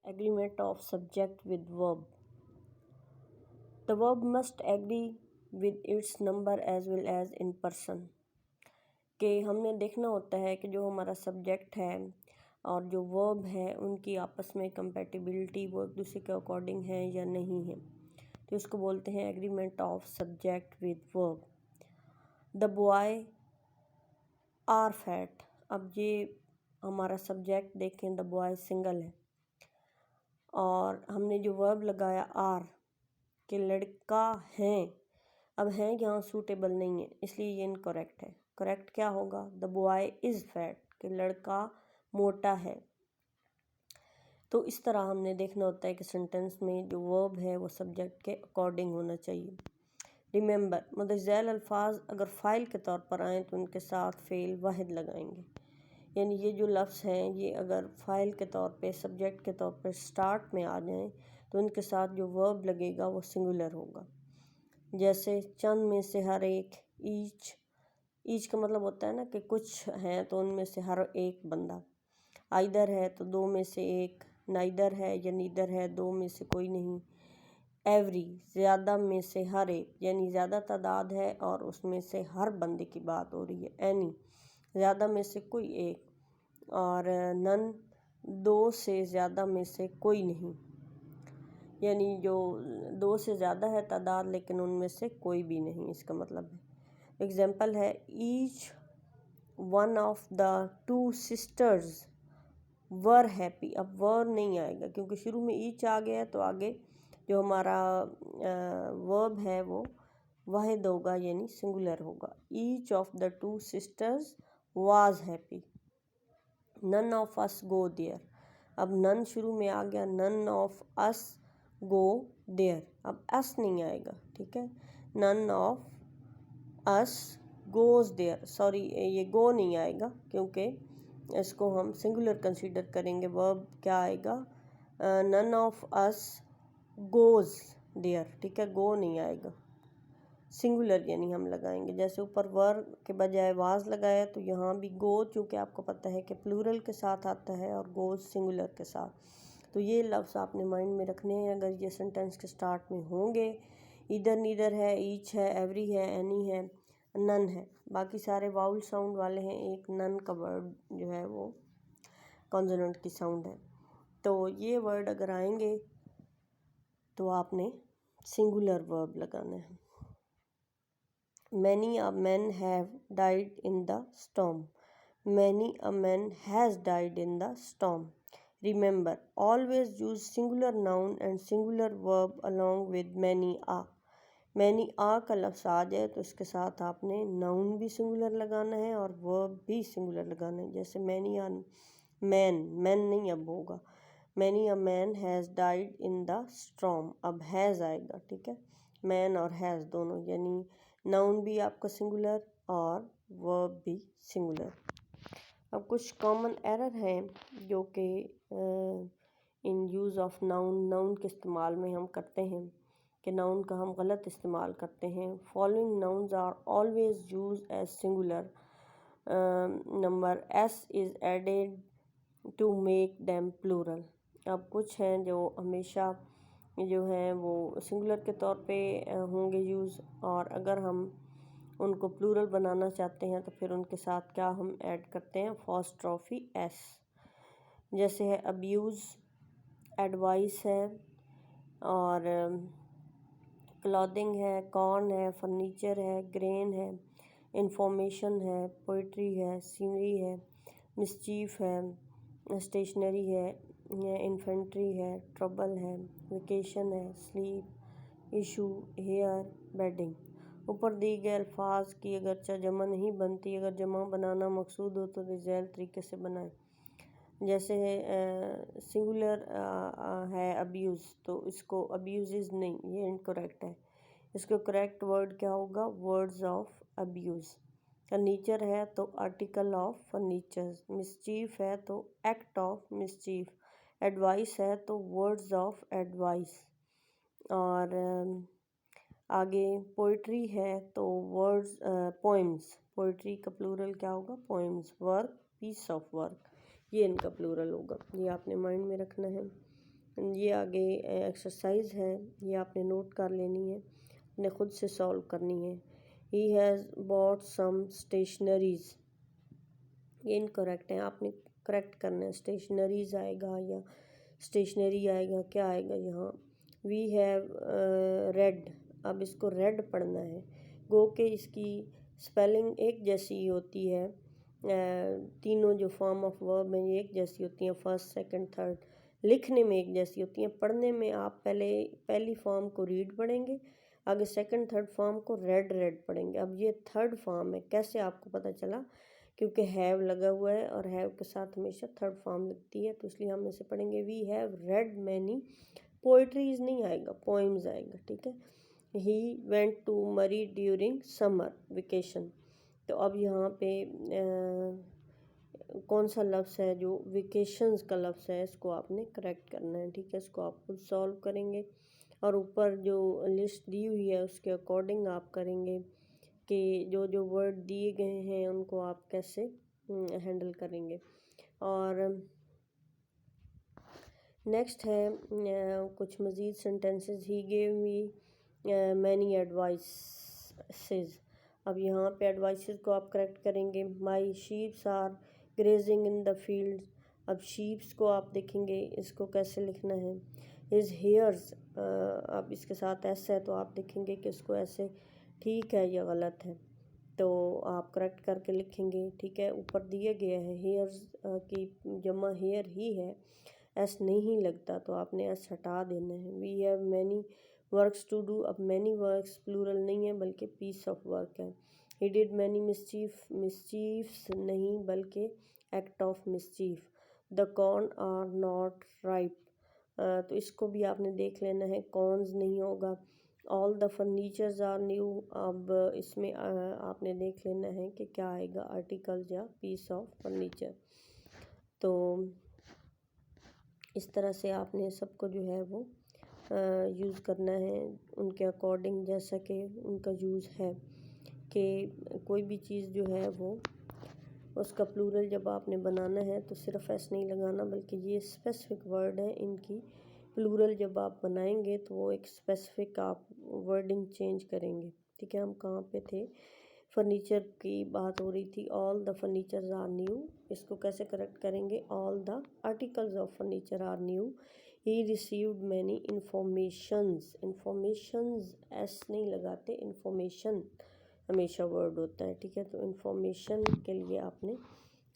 Agreement of subject with verb. The verb must agree with its number as well as in person. कि हमने देखना होता है कि जो हमारा सब्जेक्ट है और जो वर्ब है उनकी आपस में कंपैटिबिलिटी वो एक दूसरे के अकॉर्डिंग है या नहीं है, तो इसको बोलते हैं agreement of subject with verb. The boy are fat. अब ये हमारा सब्जेक्ट देखें, द बॉय सिंगल है और हमने जो वर्ब लगाया आर कि लड़का है, अब है यहाँ सूटेबल नहीं है इसलिए ये इनकरेक्ट है। करेक्ट क्या होगा? द बॉय इज़ फैट, कि लड़का मोटा है। तो इस तरह हमने देखना होता है कि सेंटेंस में जो वर्ब है वो सब्जेक्ट के अकॉर्डिंग होना चाहिए। रिमेंबर, मुतज़ैल अल्फाज अगर फ़ाइल के तौर पर आएँ तो उनके साथ फ़ेल वाहिद लगाएंगे, यानी ये जो लफ्ज़ हैं ये अगर फ़ाइल के तौर पे सब्जेक्ट के तौर पे स्टार्ट में आ जाएं तो उनके साथ जो वर्ब लगेगा वो सिंगुलर होगा। जैसे चंद में से हर एक, ईच। ईच का मतलब होता है ना कि कुछ हैं तो उनमें से हर एक बंदा। आइदर है तो दो में से एक, नाइदर है या नीदर है दो में से कोई नहीं। एवरी ज़्यादा में से हर एक, यानी ज़्यादा तादाद है और उसमें से हर बंदे की बात हो रही है। एनी ज़्यादा में से कोई एक, और नन दो से ज़्यादा में से कोई नहीं, यानी जो दो से ज़्यादा है तादाद लेकिन उनमें से कोई भी नहीं, इसका मतलब है। एग्जाम्पल है each one of the two sisters were happy. अब वर नहीं आएगा क्योंकि शुरू में ईच आ गया है, तो आगे जो हमारा वर्ब है वो वाहिद होगा यानी सिंगुलर होगा। Each of the two sisters was happy. None of us go there. अब नन शुरू में आ गया, none of us go there, अब अस नहीं आएगा, ठीक है। None of us goes there, sorry ये गो नहीं आएगा क्योंकि इसको हम सिंगुलर कंसीडर करेंगे। वर्ब क्या आएगा? None of us goes there, ठीक है, गो नहीं आएगा, सिंगुलर यानी हम लगाएंगे। जैसे ऊपर वर के बजाय वाज लगाया तो यहाँ भी गो, चूँकि आपको पता है कि प्लूरल के साथ आता है और गोज सिंगुलर के साथ, तो ये लफ्ज़ आपने माइंड में रखने हैं अगर ये सेंटेंस के स्टार्ट में होंगे। इधर नीदर है, ईच है, एवरी है, एनी है, नन है, बाकी सारे वाउल साउंड वाले हैं। एक नन का वर्ड जो है वो कॉन्सोनेंट की साउंड है। तो ये वर्ड अगर आएंगे तो आपने सिंगुलर वर्ब लगाना है। Many a man have died in the storm. Many a man has died in the storm. Remember, always use singular noun and singular verb along with many a. many a का लफ्ज़ आ जाए तो इसके साथ आपने noun भी singular लगाना है और वर्ब भी सिंगुलर लगाना है। जैसे many a man, मैन नहीं अब होगा, many a man has died in the storm, अब has आएगा, ठीक है। मैन और हैज़ दोनों, यानी नाउन भी आपका सिंगुलर और वर्ब भी सिंगुलर। अब कुछ कॉमन एरर हैं जो कि इन यूज़ ऑफ नाउन के इस्तेमाल में हम करते हैं कि नाउन का हम गलत इस्तेमाल करते हैं। Following nouns are always use as singular. Number S is added to make them plural. अब कुछ हैं जो हमेशा जो हैं वो सिंगुलर के तौर पे होंगे यूज़, और अगर हम उनको प्लूरल बनाना चाहते हैं तो फिर उनके साथ क्या हम ऐड करते हैं? फॉस्ट्रॉफी एस। जैसे है अब्यूज़, एडवाइस है, और क्लॉथिंग है, कॉर्न है, फर्नीचर है, ग्रेन है, इंफॉर्मेशन है, पोइट्री है, सीनरी है, मिसचीफ है, स्टेशनरी है, इन्फेंट्री है, ट्रबल है, वेकेशन है, स्लीप, इशू, हेयर, बेडिंग। ऊपर दिए गए अल्फाज की अगरचा जमा नहीं बनती, अगर जमा बनाना मकसूद हो तो रिज़ैल तरीके से बनाएं। जैसे है सिंगुलर है अब्यूज़, तो इसको अब्यूज़ नहीं, ये इनकरेक्ट है। इसको करेक्ट वर्ड क्या होगा? Words of abuse. फर्नीचर है तो आर्टिकल ऑफ फर्नीचर्स। मिसचीफ है तो एक्ट ऑफ मिसचीफ। एडवाइस है तो वर्ड्स ऑफ एडवाइस। और आगे पोइट्री है तो वर्ड्स पोइम्स। पोइट्री का प्लूरल क्या होगा? Poems. Work, piece of work, ये इनका प्लूरल होगा, ये आपने माइंड में रखना है। ये आगे एक्सरसाइज है, ये आपने नोट कर लेनी है, अपने ख़ुद से सॉल्व करनी है। He has bought some stationeries, ये इनकरेक्ट है, आपने करेक्ट करना है। स्टेशनरीज आएगा या स्टेशनरी आएगा, क्या आएगा यहाँ। वी हैव रेड, अब इसको रेड पढ़ना है। गो के इसकी स्पेलिंग एक जैसी ही होती है, तीनों जो फॉर्म ऑफ वर्ब हैं ये एक जैसी होती हैं, फर्स्ट सेकंड थर्ड। लिखने में एक जैसी होती हैं, पढ़ने में आप पहले पहली फॉर्म को रीड पढ़ेंगे, आगे सेकंड थर्ड फॉर्म को रेड रेड पढ़ेंगे। अब ये थर्ड फॉर्म है, कैसे आपको पता चला, क्योंकि हैव लगा हुआ है और हैव के साथ हमेशा थर्ड फॉर्म लगती है, तो इसलिए हम इसे पढ़ेंगे we have read many poetries नहीं आएगा, पोइम्स आएगा, ठीक है। He went to Murree during summer vacation, तो अब यहाँ पे कौन सा लफ्ज़ है जो वेकेशंस का लफ्ज़ है, इसको आपने करेक्ट करना है, ठीक है। इसको आप खुद सॉल्व करेंगे और ऊपर जो लिस्ट दी हुई है उसके अकॉर्डिंग आप करेंगे कि जो जो वर्ड दिए गए हैं उनको आप कैसे हैंडल करेंगे। और नेक्स्ट है कुछ मज़ीद sentences. He gave me many advices, अब यहाँ पे एडवाइसेस को आप करेक्ट करेंगे। My sheeps are grazing in the field, अब शीप्स को आप देखेंगे इसको कैसे लिखना है। हिज हेयर्स, अब इसके साथ ऐसा है तो आप देखेंगे कि इसको ऐसे ठीक है या गलत है, तो आप करेक्ट करके लिखेंगे, ठीक है। ऊपर दिया गया है हेयर्स की जमा हेयर ही है, एस नहीं लगता तो आपने एस हटा देना है। We have many works to do, अब मैनी वर्क्स प्लूरल नहीं है बल्कि पीस ऑफ वर्क है। He did many mischief, mischiefs नहीं बल्कि act of mischief. The corn are not ripe, तो इसको भी आपने देख लेना है, कॉर्न्स नहीं होगा। All the furnitures are new, अब इसमें आपने देख लेना है कि क्या आएगा, आर्टिकल्स या पीस ऑफ फर्नीचर। तो इस तरह से आपने सबको जो है वो यूज़ करना है उनके अकॉर्डिंग, जैसा कि उनका यूज़ है कि कोई भी चीज़ जो है वो उसका प्लूरल जब आपने बनाना है तो सिर्फ ऐसे नहीं लगाना, बल्कि ये स्पेसिफिक वर्ड है, इनकी प्लूरल जब आप बनाएंगे तो वो एक स्पेसिफिक आप वर्डिंग चेंज करेंगे, ठीक है। हम कहाँ पे थे, फर्नीचर की बात हो रही थी। All the furnitures are new, इसको कैसे करेक्ट करेंगे, all the articles of furniture are new. He received many informations, informations S नहीं लगाते, इंफॉर्मेशन हमेशा वर्ड होता है, ठीक है। तो इंफॉर्मेशन के लिए आपने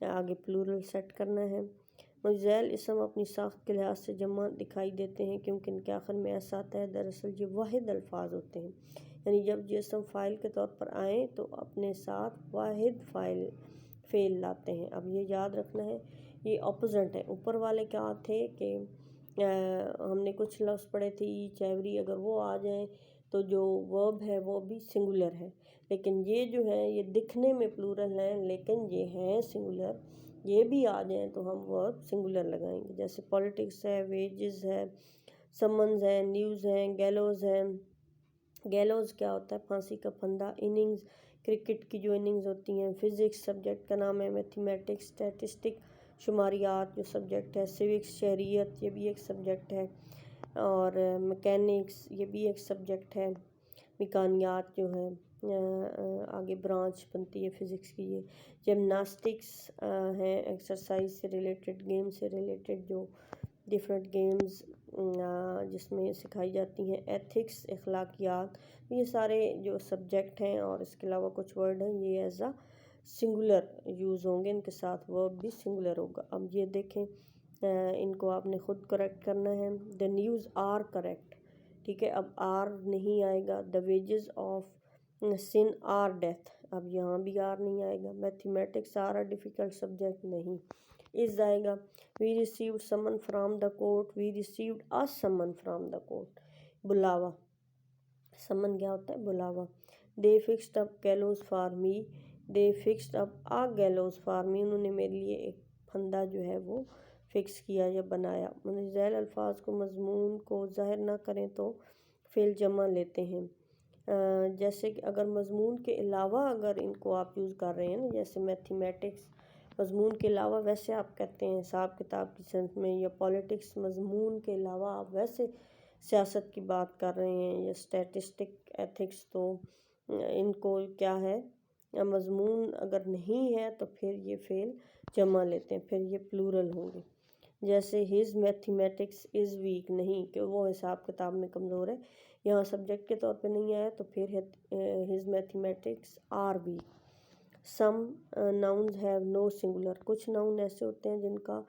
आगे प्लूरल सेट करना है। मुज़ैल इसम अपनी साख्त के लिहाज से जमा दिखाई देते हैं क्योंकि इनके आखिर में ऐसा आता है, दरअसल ये वाहिद अल्फाज होते हैं, यानी जब जिसम फ़ाइल के तौर पर आएँ तो अपने साथ वाहिद फ़ेल लाते हैं। अब ये याद रखना है, ये ऑपोजिट है। ऊपर वाले क्या थे कि हमने कुछ लफ्ज़ पढ़े थे ई चैवरी, अगर वो आ जाएं तो जो वर्ब है वो भी सिंगुलर है, लेकिन ये जो है ये दिखने में प्लूरल हैं लेकिन ये हैं सिंगुलर। ये भी आ जाएं तो हम वर्ब सिंगुलर लगाएंगे, जैसे पॉलिटिक्स है, वेजेस है, समन्स है, न्यूज़ है, गैलोज है। गैलोज क्या होता है, फांसी का फंदा। इनिंग्स क्रिकेट की जो इनिंग्स होती हैं। फिज़िक्स सब्जेक्ट का नाम है। मैथमेटिक्स स्टैटिस्टिक शुमारियात जो सब्जेक्ट है। सिविक्स शहरियत ये भी एक सब्जेक्ट है। और मैकेनिक्स ये भी एक सब्जेक्ट है। मिकानियात जो है आगे ब्रांच बनती है फ़िज़िक्स की। ये जिमनास्टिक्स है एक्सरसाइज से रिलेटेड, गेम से रिलेटेड जो डिफरेंट गेम्स जिसमें सिखाई जाती हैं। एथिक्स अखलाकियात, ये सारे जो सब्जेक्ट हैं और इसके अलावा कुछ वर्ड हैं ये एज अ सिंगुलर यूज़ होंगे, इनके साथ वर्ब भी सिंगुलर होगा। अब ये देखें इनको आपने ख़ुद करेक्ट करना है। द न्यूज़ आर करेक्ट, ठीक है। अब आर नहीं आएगा। The wages of sin are death, अब यहाँ भी आर नहीं आएगा। Mathematics are a difficult subject, नहीं। इस आएगा। We received summon from the court, we received a summon from the court, बुलावा। समन क्या होता है, बुलावा। They fixed up gallows for me, they fixed up a gallows for me, उन्होंने मेरे लिए एक फंदा जो है वो फिक्स किया या बनाया। मुनज़्ज़ल अल्फाज को मजमून को ज़ाहिर ना करें तो फ़ेल जमा लेते हैं। जैसे कि अगर मजमून के अलावा अगर इनको आप यूज़ कर रहे हैं ना, जैसे मैथमेटिक्स मज़मून के अलावा वैसे आप कहते हैं हिसाब किताब की सेंस में, या पॉलिटिक्स मज़मून के अलावा आप वैसे सियासत की बात कर रहे हैं, या स्टैटिस्टिक एथिक्स, तो इनको क्या है, मज़मून अगर नहीं है तो फिर ये फ़ेल जमा लेते हैं, फिर ये प्लूरल होंगे। जैसे हिज मैथमेटिक्स इज़ वीक, नहीं कि वो हिसाब किताब में कमज़ोर है, यहाँ सब्जेक्ट के तौर पे नहीं आया तो फिर his mathematics are weak. Some nouns have no singular, कुछ नाउन ऐसे होते हैं जिनका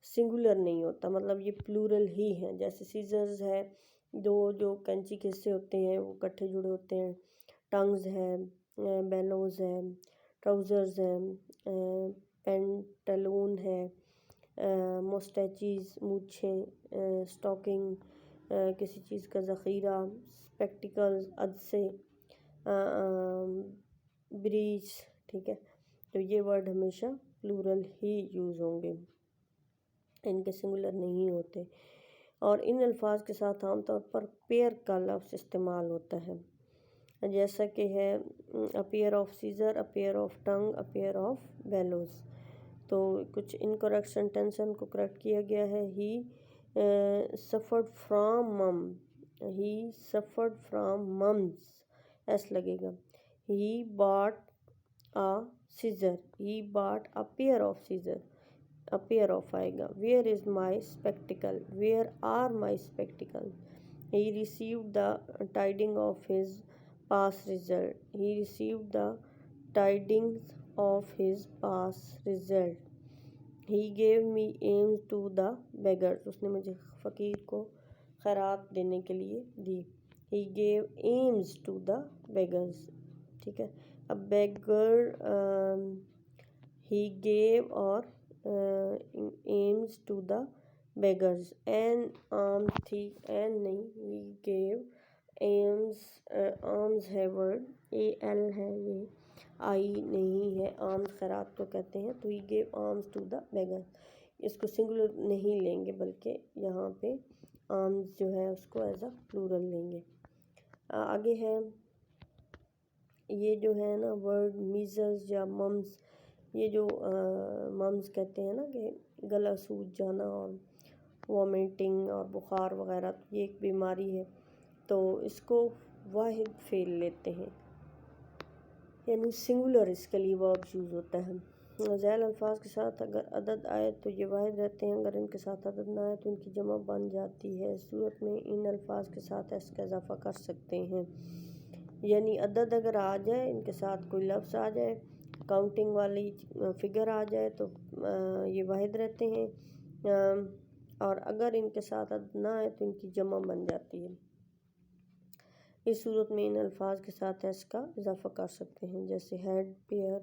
सिंगुलर नहीं होता, मतलब ये प्लूरल ही हैं। जैसे सीजर्स है, दो जो कैंची के हिस्से होते हैं वो इकट्ठे जुड़े होते हैं। टंग्स है, बेलोज है, ट्राउज़र्स है, पेंटलून है, मोस्टैचीज़ मूछें, स्टॉकिंग किसी चीज़ का ज़ख़ीरा, स्पेक्टिकल्स अदसे, ब्रीच, ठीक है। तो ये वर्ड हमेशा प्लूरल ही यूज़ होंगे, इनके सिंगुलर नहीं होते। और इन अल्फाज के साथ आमतौर पर पेयर का लफ्ज़ इस्तेमाल होता है, जैसा कि है a pair of scissor, a pair of tong, a pair of bellows. तो कुछ इनकरेक्ट सेंटेंस को करेक्ट किया गया है। ही suffered from mump, he suffered from mumps, S लगेगा। He bought a scissor, he bought a pair of scissor, a pair of आएगा। Where is my spectacle, where are my spectacle. He received the tiding of his pass result, he received the tidings of his pass result. He gave me alms to the beggars, उसने मुझे फ़कीर को खैरात देने के लिए दी। He gave alms to the beggars, ठीक है। अब beggar he gave और alms to the beggars, an alms थी, an नहीं, he gave alms, alms है वर्ड, al है, ये आई नहीं है, आर्म्स खैरात को कहते हैं। तो he gave alms to the beggar, इसको सिंगुलर नहीं लेंगे बल्कि यहाँ पे आर्म्स जो है उसको एज अ प्लूरल लेंगे। आगे है ये जो है ना वर्ड मीज़ल्स या मम्स, ये जो मम्स कहते हैं ना कि गला सूज जाना और वॉमिटिंग और बुखार वगैरह, तो ये एक बीमारी है, तो इसको वाहिद फेल लेते हैं, यानी सिंगुलर इसके लिए वर्ब यूज़ होता है। ज़ैल अल्फाज के साथ अगर अदद आए तो ये वाहिद रहते हैं, अगर इनके साथ अदद ना आए तो इनकी जमा बन जाती है। इस सूरत में इन अल्फाज के साथ एस का इजाफा कर सकते हैं, यानी अदद अगर आ जाए, इनके साथ कोई लफ्ज़ आ जाए, काउंटिंग वाली फिगर आ जाए तो ये वाहिद रहते हैं, और अगर इनके साथ अदद ना आए तो इनकी जमा बन जाती है। इस सूरत में इन अल्फाज के साथ एस का इजाफा कर सकते हैं, जैसे हेड, पेयर,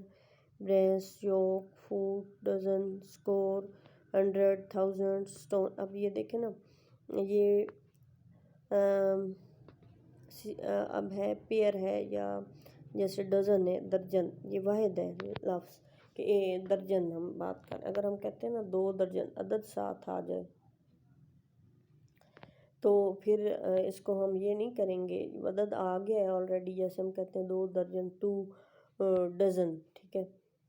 ब्रेस, योक, फूट, डजन, स्कोर, 100, 1000, स्टोन। अब ये देखें ना, ये अब है पेयर है, या जैसे डज़न है, दर्जन, ये वाहिद है लफ्ज़ कि दर्जन हम बात करें। अगर हम कहते हैं ना 2 दर्जन, अदद साथ आ जाए तो फिर इसको हम ये नहीं करेंगे, अदद आ गया है ऑलरेडी, जैसे हम कहते हैं 2 दर्जन, 2 डज़न, ठीक है।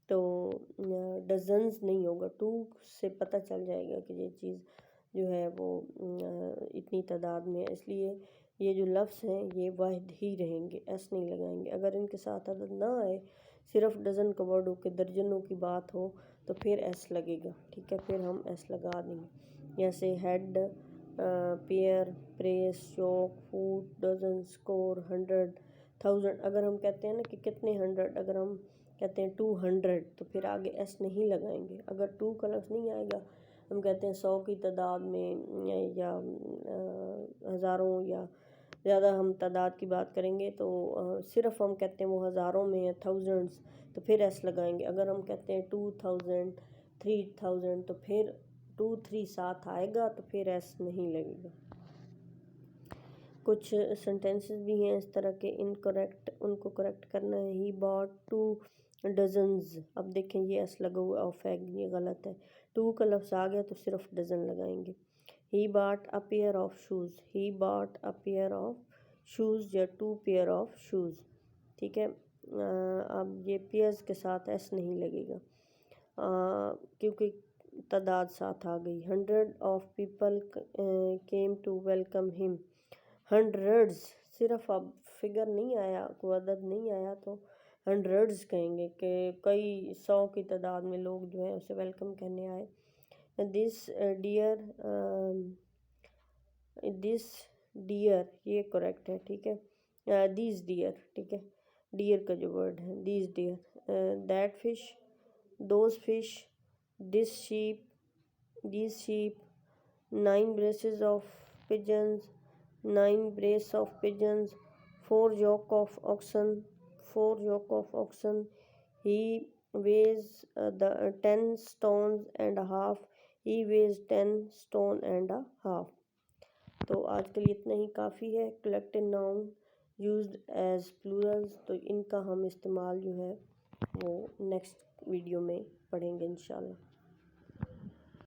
तो डजन्स नहीं होगा, 2 से पता चल जाएगा कि ये चीज़ जो है वो इतनी तादाद में है, इसलिए ये जो लफ्ज़ हैं ये वाहिद ही रहेंगे, एस नहीं लगाएंगे। अगर इनके साथ अदद ना आए, सिर्फ डज़न का वर्ड हो के दर्जनों की बात हो तो फिर एस लगेगा, ठीक है, फिर हम एस लगा देंगे। जैसे हेड, पेयर, प्रेस, योक, फूट, डजन, स्कोर, 100, 1000। अगर हम कहते हैं ना कि कितने 100, अगर हम कहते हैं 200 तो फिर आगे एस नहीं लगाएंगे। अगर 2 का लफ्ज़ नहीं आएगा, हम कहते हैं 100 की तादाद में, या हज़ारों या ज़्यादा हम तादाद की बात करेंगे तो सिर्फ हम कहते हैं वो हज़ारों में है, थाउजेंड्स, तो फिर एस लगाएंगे। अगर हम कहते हैं 2000, 3000 तो फिर 2 3 साथ आएगा तो फिर एस नहीं लगेगा। कुछ सेंटेंसेस भी हैं इस तरह के इनकरेक्ट, उनको करेक्ट करना है। ही बॉट 2 डजन्स, अब देखें ये एस लगा हुआ ऑफ है, ये गलत है। 2 का लफ्ज़ आ गया तो सिर्फ डजन लगाएंगे। ही bought a pair of shoes, he bought a pair of shoes या 2 पेयर ऑफ शूज़, ठीक है। अब ये पेयर्स के साथ एस नहीं लगेगा। क्योंकि तादाद साथ आ गई। 100 of people came to welcome him. Hundreds, सिर्फ अब फिगर नहीं आया, कोई अदद नहीं आया तो हंड्रेड्स कहेंगे कि कई 100 की तादाद में लोग जो हैं उसे वेलकम करने आए। दिस डियर, दिस डियर ये करेक्ट है, ठीक है। दिस डियर, ठीक है, डियर का जो वर्ड है this deer. That fish, those fish, this sheep, these sheep, 9 braces of pigeons, 9 brace of pigeons, 4 yoke of oxen, 4 yoke of oxen. He weighs the 10 stones and a half. He weighs 10 stone and a half. तो आज के लिए इतना ही काफ़ी है। Collective noun used as plurals, तो इनका हम इस्तेमाल जो है वो नेक्स्ट वीडियो में पढ़ेंगे इंशाल्लाह।